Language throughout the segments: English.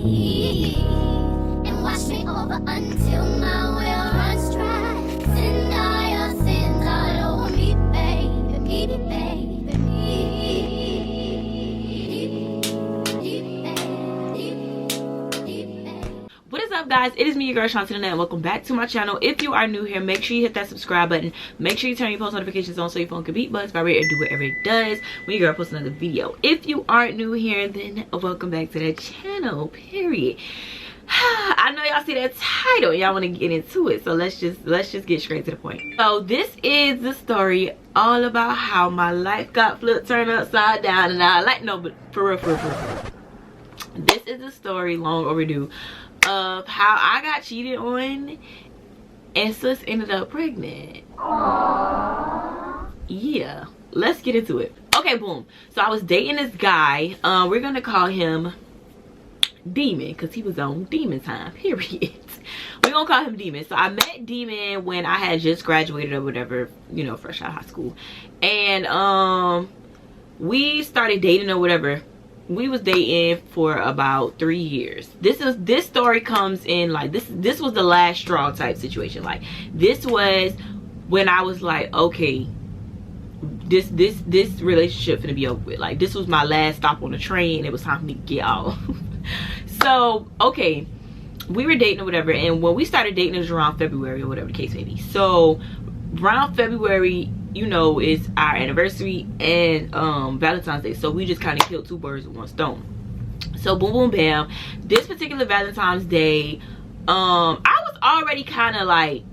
and wash me over until my well runs dry. Send all your sins all over me, baby, baby, What is up, guys? It is me, your girl Shant'e, and welcome back to my channel. If you are new here, make sure you hit that subscribe button. Make sure you turn your post notifications on so your phone can beat buttons, vibrate, and do whatever it does when your girl posts another video. If you aren't new here, then welcome back to the channel, period. I know y'all see that title, y'all want to get into it, so let's just get straight to the point. So this is the story all about how my life got flipped, turned upside down, and I like, no, but for real. This is the story, long overdue, of how I got cheated on and sis ended up pregnant. Yeah, let's get into it. Okay, boom. So I was dating this guy. We're gonna call him Demon because he was on demon time, period. We're gonna call him Demon. So I met Demon when I had just graduated or whatever, you know, fresh out of high school, and we started dating or whatever. We was dating for about 3 years. This story comes in like this was the last straw type situation. Like, this was when I was like, okay, this relationship finna be over with. Like, this was my last stop on the train. It was time for me to get off. So okay, we were dating or whatever, and when we started dating, it was around February or whatever the case may be. So around February, you know, is our anniversary and Valentine's Day, so we just kind of killed two birds with one stone. So boom boom bam, this particular Valentine's Day, I was already kind of like,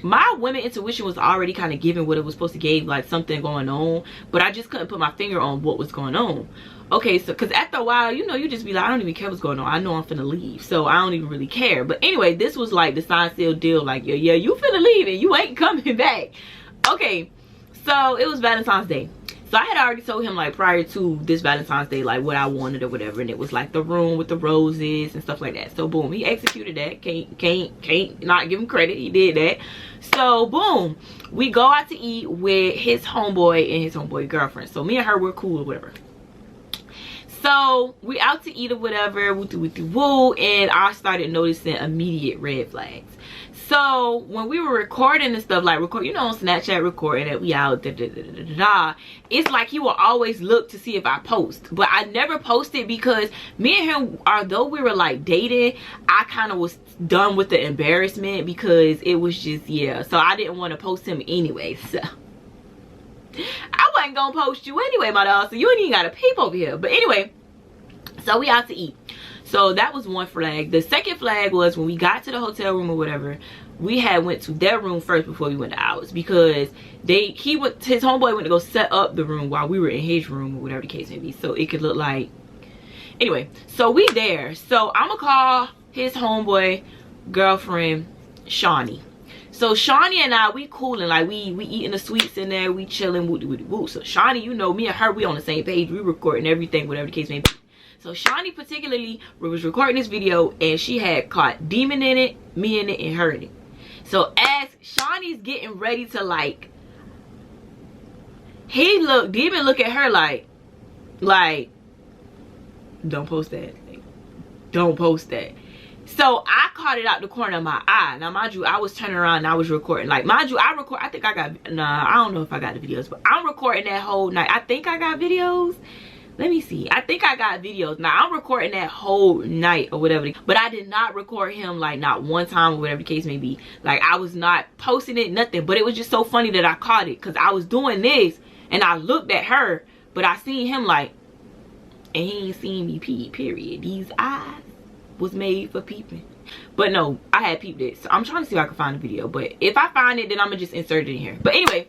my women intuition was already kind of giving what it was supposed to give, like something going on, but I just couldn't put my finger on what was going on. Okay, so because after a while, you know, you just be like, I don't even care what's going on, I know I'm finna leave, so I don't even really care. But anyway, this was like the sign seal deal, like, yeah, you finna leave and you ain't coming back. Okay, so it was Valentine's Day. So I had already told him, like, prior to this Valentine's Day, like, what I wanted or whatever, and it was like the room with the roses and stuff like that. So boom, he executed that. Can't not give him credit, he did that. So boom, we go out to eat with his homeboy and his homeboy girlfriend. So me and her were cool or whatever. So we out to eat or whatever, woo, and I started noticing immediate red flags. So when we were recording and stuff, like you know, on Snapchat recording that we out, it's like he will always look to see if I post, but I never posted because me and him, although we were like dating, I kind of was done with the embarrassment because it was just, yeah, so I didn't want to post him anyway. So I wasn't gonna post you anyway, my dog, so you ain't even gotta peep over here. But anyway, so we out to eat. So that was one flag. The second flag was when we got to the hotel room or whatever, we had went to their room first before we went to ours, because his homeboy went to go set up the room while we were in his room or whatever the case may be, so it could look like, anyway. So we there. So I'm gonna call his homeboy girlfriend Shawnee. So Shawnee and I, we coolin', like we eating the sweets in there, we chilling, woo. So Shawnee, you know, me and her, we on the same page, we recording everything, whatever the case may be. So Shawnee particularly was recording this video, and she had caught Demon in it, me in it, and her in it. So as Shawnee's getting ready to, like, Demon look at her like, don't post that, like, don't post that. So I caught it out the corner of my eye. Now mind you, I was turning around and I was recording. Like, mind you, I think I got, nah, I don't know if I got the videos, but I'm recording that whole night. I think I got videos. Let me see. I think I got videos. Now I'm recording that whole night or whatever, but I did not record him, like, not one time or whatever the case may be. Like, I was not posting it, nothing. But it was just so funny that I caught it, because I was doing this and I looked at her, but I seen him, like, and he ain't seen me peep, period. These eyes was made for peeping. But no, I had peeped it. So I'm trying to see if I can find the video, but if I find it, then I'm gonna just insert it in here. But anyway,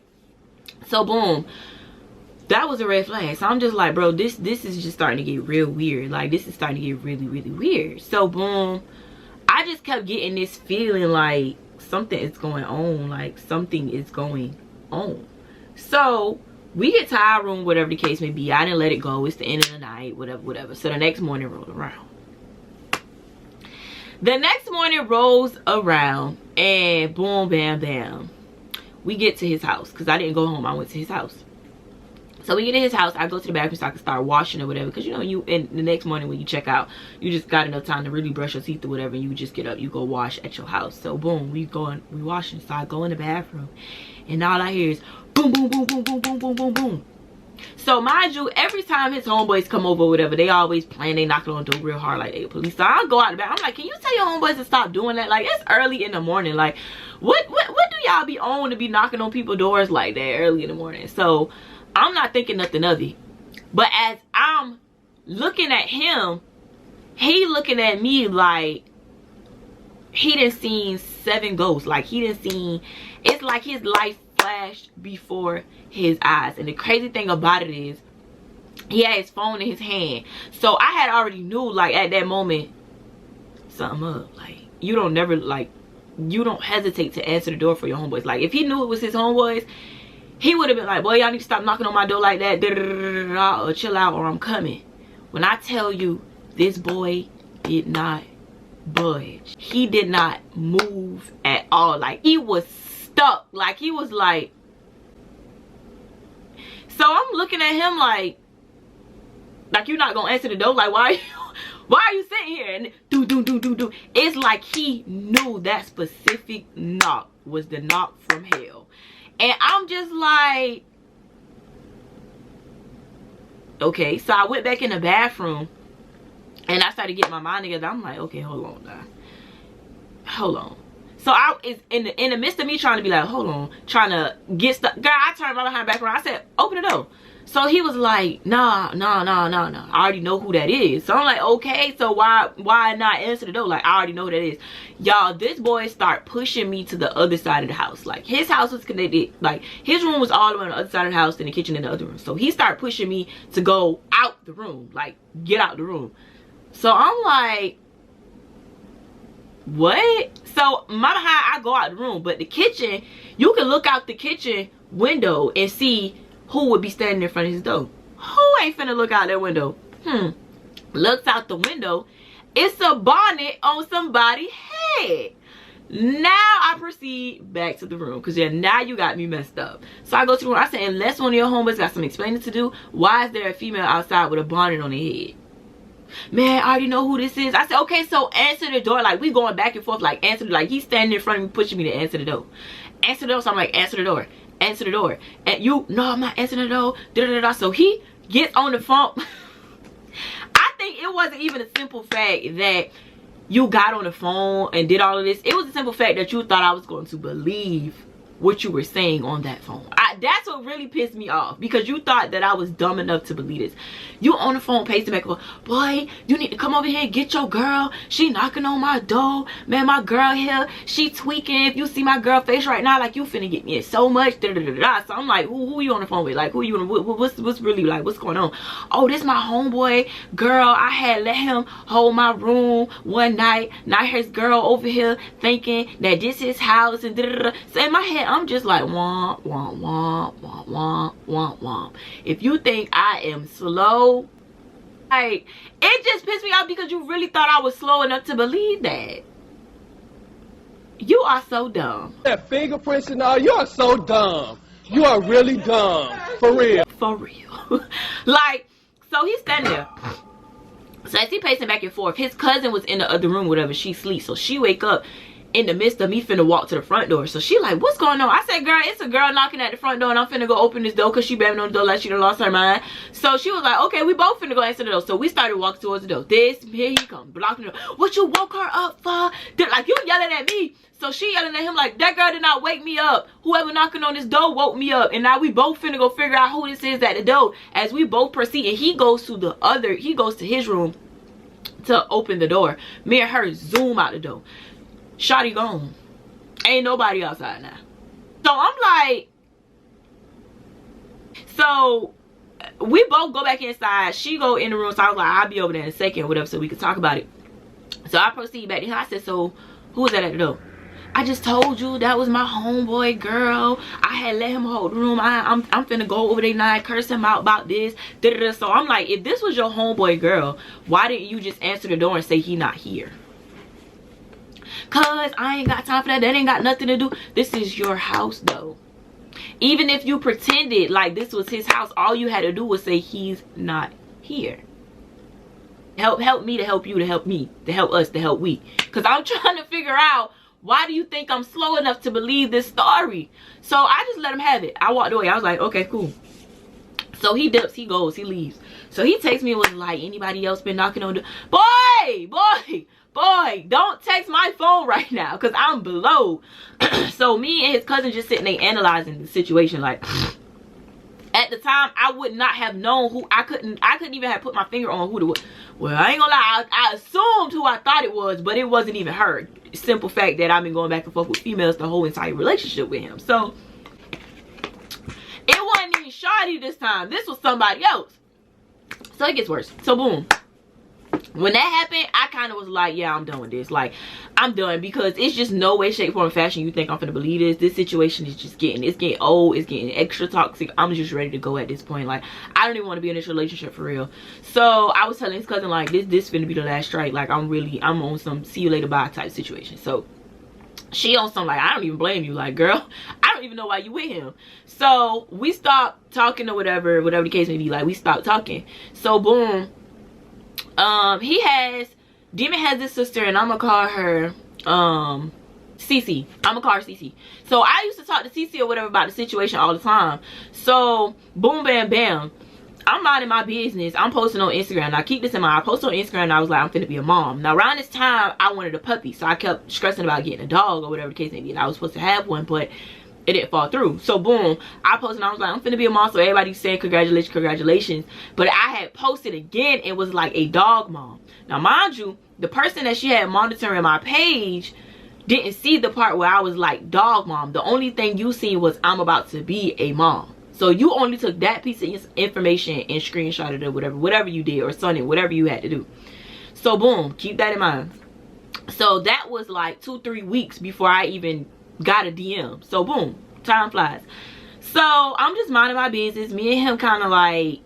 so boom, that was a red flag. So I'm just like, bro, this is just starting to get real weird. Like, this is starting to get really weird. So boom, I just kept getting this feeling like something is going on, like something is going on. So we get to our room, whatever the case may be. I didn't let it go. It's the end of the night, whatever. So the next morning rolled around. The next morning rolls around, and boom, bam, bam, we get to his house, because I didn't go home, I went to his house. So we get to his house. I go to the bathroom so I can start washing or whatever. Because, you know, you in the next morning when you check out, you just got enough time to really brush your teeth or whatever. And you just get up, you go wash at your house. So, boom, we washing. So I go in the bathroom. And all I hear is boom, boom, boom, boom, boom, boom, boom, boom, boom. So, mind you, every time his homeboys come over or whatever, they always playing, they knocking on the door real hard like they the police. So I'll go out the back. I'm like, can you tell your homeboys to stop doing that? Like, it's early in the morning. Like, what do y'all be on to be knocking on people's doors like that early in the morning? So I'm not thinking nothing of it. But as I'm looking at him, he looking at me like he done seen 7 ghosts. Like he done seen, it's like his life flashed before his eyes. And the crazy thing about it is he had his phone in his hand. So I had already knew, like, at that moment, something up. Like, you don't never, like, you don't hesitate to answer the door for your homeboys. Like, if he knew it was his homeboys, he would have been like, boy, y'all need to stop knocking on my door like that, or chill out or I'm coming. When I tell you, this boy did not budge. He did not move at all. Like, he was stuck. Like, he was like, so I'm looking at him like you're not gonna answer the door. Like, why are you sitting here? And do. It's like he knew that specific knock was the knock from hell. And I'm just like, okay. So I went back in the bathroom and I started getting my mind together. I'm like, okay, hold on now. Hold on. So I is in the midst of me trying to be like, hold on, trying to get stuff. Girl, I turned my behind back around. I said, open the door. So he was like, nah. I already know who that is. So I'm like, okay, so why not answer the door? Like, I already know who that is. Y'all, this boy start pushing me to the other side of the house. Like, his house was connected. Like, his room was all the way on the other side of the house and the kitchen in the other room. So he started pushing me to go out the room. Like, get out the room. So I'm like, what? So my behind, I go out the room. But the kitchen, you can look out the kitchen window and see who would be standing in front of his door. Who ain't finna look out that window? Looks out the window. It's a bonnet on somebody's head. Now I proceed back to the room. Because yeah, now you got me messed up. So I go to the room. I said, unless one of your homies got some explaining to do, why is there a female outside with a bonnet on her head? Man, I already know who this is. I said, okay, so answer the door. Like, we going back and forth. Like, answer. Like, he's standing in front of me, pushing me to answer the door. Answer the door. So I'm like, answer the door. Answer the door. And you, no, I'm not answering the door. Da-da-da-da. So he gets on the phone. I think it wasn't even a simple fact that you got on the phone and did all of this. It was a simple fact that you thought I was going to believe what you were saying on that phone. That's what really pissed me off, because you thought that I was dumb enough to believe this. You on the phone pacing back and forth, boy, you need to come over here and get your girl. She knocking on my door. Man, my girl here, she tweaking. If you see my girl face right now, like, you finna get me in so much. Da, da, da, da. So I'm like, who you on the phone with? Like, who you on? What's really, like, what's going on? Oh, this my homeboy. Girl, I had let him hold my room one night. Now his girl over here thinking that this is his house and da, da, da. So in my head, I'm just like, womp, womp, womp. Womp, womp, womp, womp. If you think I am slow, like, it just pissed me off because you really thought I was slow enough to believe that. You are so dumb. That fingerprints and all, you are so dumb. You are really dumb. For real. For real. Like, so he's standing there. So as he pacing back and forth, his cousin was in the other room, whatever, she sleeps. So she wake up in the midst of me finna walk to the front door. So she like, what's going on? I said, girl, it's a girl knocking at the front door and I'm finna go open this door because she banging on the door like she done lost her mind. So she was like, okay, we both finna go answer the door. So we started walking towards the door. Here he comes, blocking the door. What you woke her up for? Like, you yelling at me. So she yelling at him like, that girl did not wake me up. Whoever knocking on this door woke me up. And now we both finna go figure out who this is at the door. As we both proceed, and he goes to his room to open the door. Me and her zoom out the door. Shawty gone. Ain't nobody outside now. So I'm like, so we both go back inside. She go in the room. So I was like, I'll be over there in a second, whatever, so we can talk about it. So I proceed back to him. I said, so who was that at the door? I just told you that was my homeboy, girl. I had let him hold the room. I'm finna go over there now and curse him out about this. Da, da, da. So I'm like, if this was your homeboy, girl, why didn't you just answer the door and say he not here? Cause I ain't got time for that. That ain't got nothing to do. This is your house though. Even if you pretended like this was his house, all you had to do was say he's not here. Help me to help you to help me, to help us to help we. Because I'm trying to figure out, why do you think I'm slow enough to believe this story? So I just let him have it. I walked away. I was like, okay, cool. So he dips, he goes, he leaves. So he texts me and was like, anybody else been knocking on the boy, don't text my phone right now because I'm below. So me and his cousin just sitting there analyzing the situation. Like, at the time, I would not have known who. I couldn't even have put my finger on who it was. Well, I ain't gonna lie, I assumed who I thought it was, but it wasn't even her. Simple fact that I've been going back and forth with females the whole entire relationship with him. So it wasn't even Shawty this time. This was somebody else. So it gets worse. So boom. When that happened, I kind of was like, yeah, I'm done with this. Like, I'm done, because it's just no way, shape, form, fashion you think I'm finna believe this. This situation is just getting old. It's getting extra toxic. I'm just ready to go at this point. Like, I don't even want to be in this relationship for real. So I was telling his cousin, like, this finna be the last strike. Like, I'm on some see you later bye type situation. So she on some like, I don't even blame you. Like, girl, I don't even know why you with him. So we stopped talking or whatever the case may be. Like, we stopped talking. So boom. Demon has this sister, and I'm gonna call her Cece. I'm gonna call her Cece. So I used to talk to Cece or whatever about the situation all the time. So boom, bam, bam, I'm minding my business. I'm posting on Instagram. Now keep this in mind, I posted on Instagram and I was like, I'm finna be a mom. Now around this time, I wanted a puppy, so I kept stressing about getting a dog or whatever the case may be. And I was supposed to have one, but it didn't fall through. So boom, I posted and I was like, I'm finna be a mom. So everybody's saying congratulations. But I had posted again, it was like a dog mom. Now mind you, the person that she had monitoring my page didn't see the part where I was like dog mom. The only thing you seen was I'm about to be a mom. So you only took that piece of information and screenshotted it, whatever you did, or sent it, whatever you had to do. So boom, keep that in mind. So that was like 2-3 weeks before I even got a DM. So boom, time flies. So I'm just minding my business. Me and him kind of like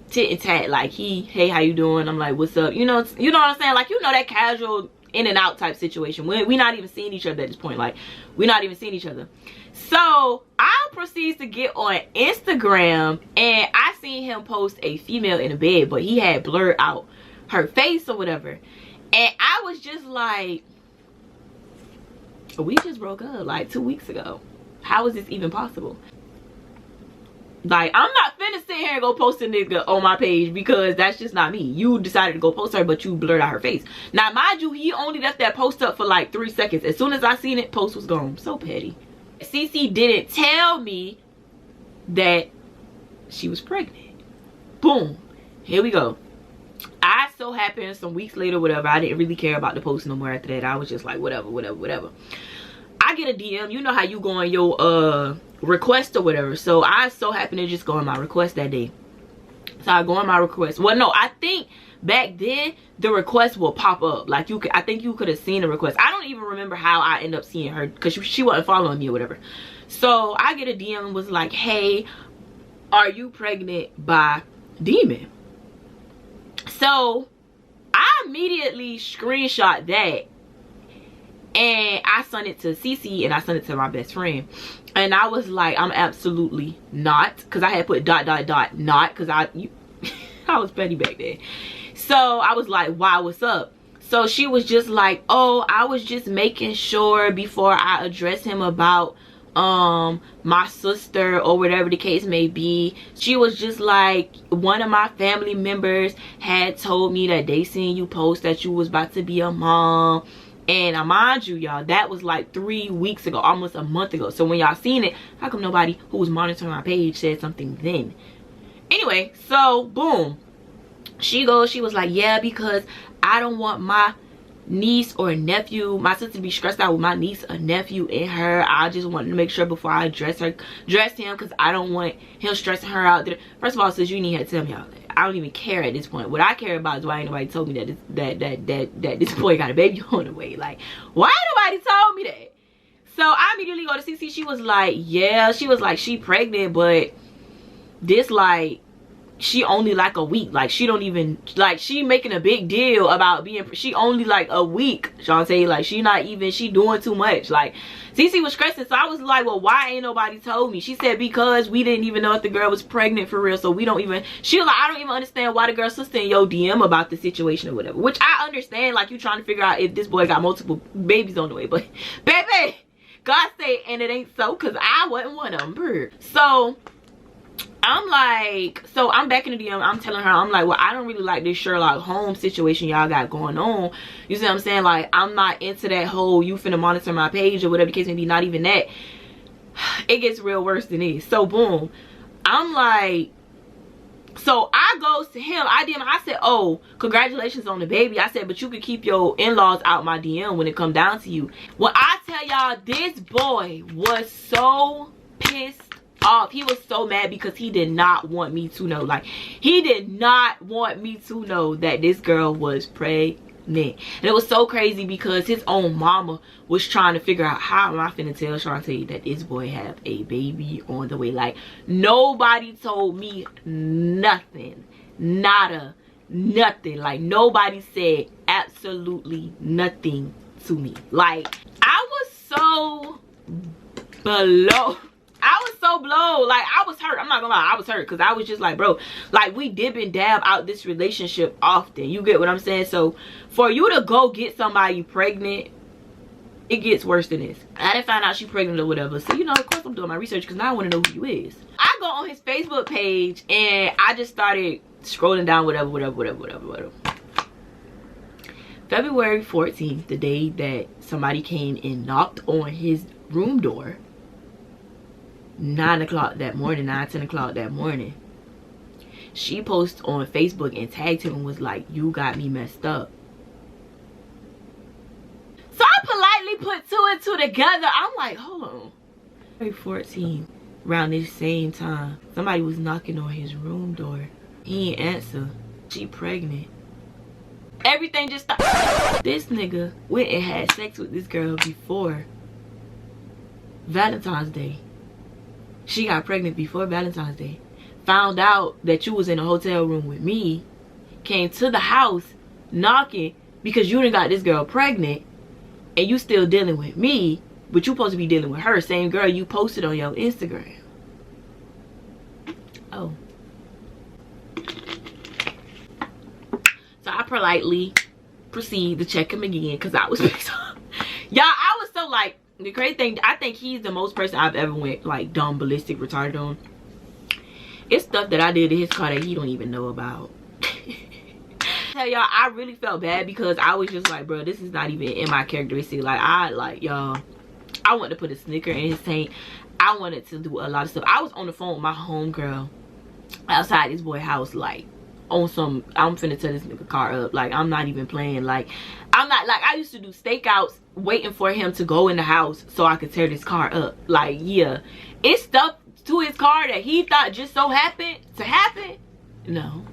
tit and tat. Like, hey, how you doing? I'm like, what's up? You know what I'm saying? Like, you know, that casual in and out type situation. We not even seeing each other at this point. Like, we not even seeing each other. So I proceeds to get on Instagram, and I seen him post a female in the bed, but he had blurred out her face or whatever. And I was just like, we just broke up like 2 weeks ago. How is this even possible? Like, I'm not finna sit here and go post a nigga on my page, because that's just not me. You decided to go post her, but you blurred out her face. Now mind you, he only left that post up for like 3 seconds. As soon as I seen it, post was gone. So petty. Cece didn't tell me that she was pregnant. Boom, here we go. I so happened some weeks later, whatever, I didn't really care about the post no more after that. I was just like, whatever. I get a DM. You know how you go on your request or whatever. So I so happened to just go on my request that day. So I go on my request. Well, no, I think back then the request will pop up. Like, I think you could have seen the request. I don't even remember how I ended up seeing her, because she wasn't following me or whatever. So I get a DM and was like, hey, are you pregnant by Demon? So I immediately screenshot that, and I sent it to Cece, and I sent it to my best friend, and I was like, I'm absolutely not, because I had put ... not, because I was petty back then. So I was like, why, what's up? So she was just like, oh, I was just making sure before I address him about my sister or whatever the case may be. She was just like, one of my family members had told me that they seen you post that you was about to be a mom. And mind you, y'all, that was like 3 weeks ago, almost a month ago. So when y'all seen it, how come nobody who was monitoring my page said something then? Anyway, so boom, she was like, yeah, because I don't want my niece or nephew, my sister, to be stressed out with my niece or nephew and her. I just wanted to make sure before I dress him, because I don't want him stressing her out. First of all, sis, you need to tell me all that. I don't even care at this point. What I care about is why ain't nobody told me that this boy got a baby on the way. Like, why nobody told me that? So I immediately go to CC. She was like, yeah, she was like, she pregnant, but this, like, she only like a week. Like she don't even, like she making a big deal about being, she only like a week, Shant'e. Like she not even, she doing too much. Like Cece was stressing, so I was like, well, why ain't nobody told me? She said because we didn't even know if the girl was pregnant for real, so we don't even, she was like, I don't even understand why the girl's sister in your DM about the situation or whatever, which I understand. Like you trying to figure out if this boy got multiple babies on the way, but baby, God say, and it ain't so, because I wasn't one of them. So I'm like, so I'm back in the DM. I'm telling her, I'm like, well, I don't really like this Sherlock Holmes situation y'all got going on. You see what I'm saying? Like, I'm not into that whole you finna monitor my page or whatever the case may be. Not even that. It gets real worse than this. So boom, I'm like, so I goes to him. I said, oh, congratulations on the baby. I said, but you could keep your in-laws out my DM when it come down to you. Well, I tell y'all, this boy was so pissed off. He was so mad because he did not want me to know. Like, he did not want me to know that this girl was pregnant. And it was so crazy because his own mama was trying to figure out, how am I finna tell Shant'e that this boy have a baby on the way? Like, nobody told me nothing. Nada. Nothing. Like, nobody said absolutely nothing to me. Like, I was so below. I was so blown. Like, I was hurt. I'm not gonna lie, I was hurt because I was just like, bro, like, we dip and dab out this relationship often. You get what I'm saying? So for you to go get somebody pregnant, it gets worse than this. I didn't find out she pregnant or whatever, so you know, of course I'm doing my research because now I want to know who you is. I go on his Facebook page and I just started scrolling down, whatever. February 14th, the day that somebody came and knocked on his room door, 9 o'clock that morning, 10 o'clock that morning, she posted on Facebook and tagged him and was like, you got me messed up. So I politely put two and two together. I'm like, hold on. February 14th, around this same time, somebody was knocking on his room door. He ain't answer. She pregnant. Everything just stopped. This nigga went and had sex with this girl before Valentine's Day. She got pregnant before Valentine's Day. Found out that you was in a hotel room with me. Came to the house knocking because you done got this girl pregnant. And you still dealing with me. But you supposed to be dealing with her. Same girl you posted on your Instagram. Oh. So I politely proceed to check him again because I was pissed off. Y'all, I was so like, the crazy thing, I think he's the most person I've ever went like dumb, ballistic, retarded on. It's stuff that I did to his car that he don't even know about. Tell y'all, I really felt bad because I was just like, bro, this is not even in my characteristic. Like, y'all, I wanted to put a Snicker in his tank. I wanted to do a lot of stuff. I was on the phone with my homegirl outside this boy house, like, on some, I'm finna tear this nigga car up. Like, I'm not even playing. Like, I'm not, like, I used to do stakeouts waiting for him to go in the house so I could tear this car up. Like, yeah, it's stuff to his car that he thought just so happened to happen. No,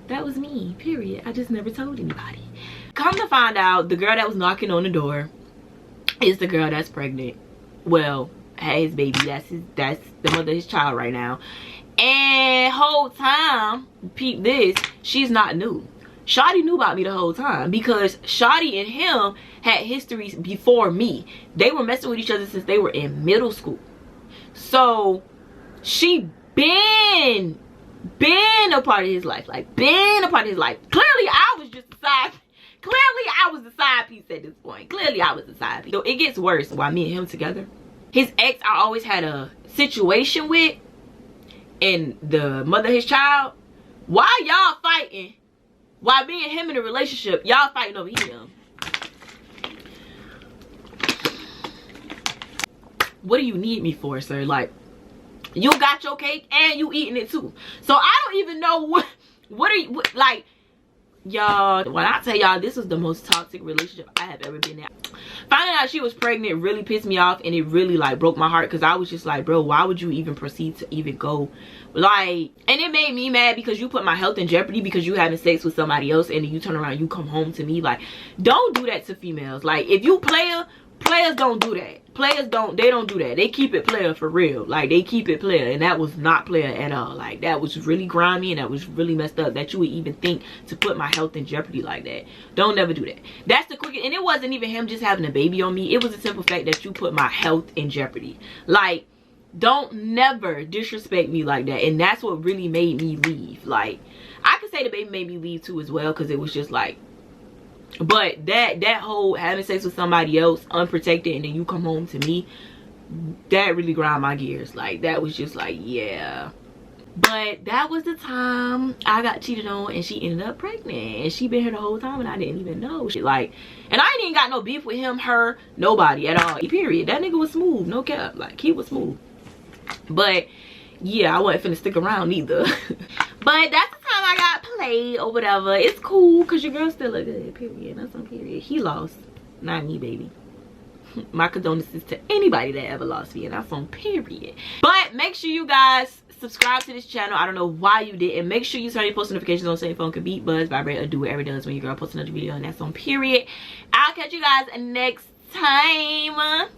that was me, period. I just never told anybody. Come to find out, the girl that was knocking on the door is the girl that's pregnant. Well, had his baby. That's the mother of his child right now. And whole time, peep this, she's not new. Shawty knew about me the whole time because Shawty and him had histories before me. They were messing with each other since they were in middle school. So she been a part of his life. Like, been a part of his life. Clearly I was just a side. Clearly I was the side piece at this point. Clearly I was the side piece. So it gets worse while me and him together. His ex I always had a situation with, and the mother of his child. Why y'all fighting? Why me and him in a relationship, y'all fighting over him? What do you need me for, sir? Like, you got your cake and you eating it too. So I don't even know what like, y'all, when I tell y'all this was the most toxic relationship I have ever been in. Finding out she was pregnant really pissed me off, and it really like broke my heart because I was just like, bro, why would you even proceed to even go? Like, and it made me mad because you put my health in jeopardy because you having sex with somebody else, and then you turn around, you come home to me. Like, don't do that to females. Like, if you Players don't do that. Players don't do that. They keep it player for real. Like, they keep it player, and that was not player at all. Like, that was really grimy, and that was really messed up, that you would even think to put my health in jeopardy like that. Don't never do that. That's the quickest. And it wasn't even him just having a baby on me. It was a simple fact that you put my health in jeopardy. Like, don't never disrespect me like that. And that's what really made me leave. Like, I could say the baby made me leave too as well, because it was just like, but that whole having sex with somebody else unprotected and then you come home to me, that really grind my gears. Like, that was just like, yeah. But that was the time I got cheated on and she ended up pregnant, and she been here the whole time and I didn't even know. She like, and I ain't even got no beef with him, her, nobody at all, period. That nigga was smooth, no cap. Like, he was smooth. But yeah, I wasn't finna stick around either. But that's the time I got played or whatever. It's cool, because your girl still look good, period. That's on period. He lost, not me, baby. My condolences to anybody that ever lost me, and that's on period. But make sure you guys subscribe to this channel. I don't know why you didn't. Make sure you turn your post notifications on so your phone can beep, buzz, vibrate, or do whatever it does when your girl posts another video, and that's on period. I'll catch you guys next time.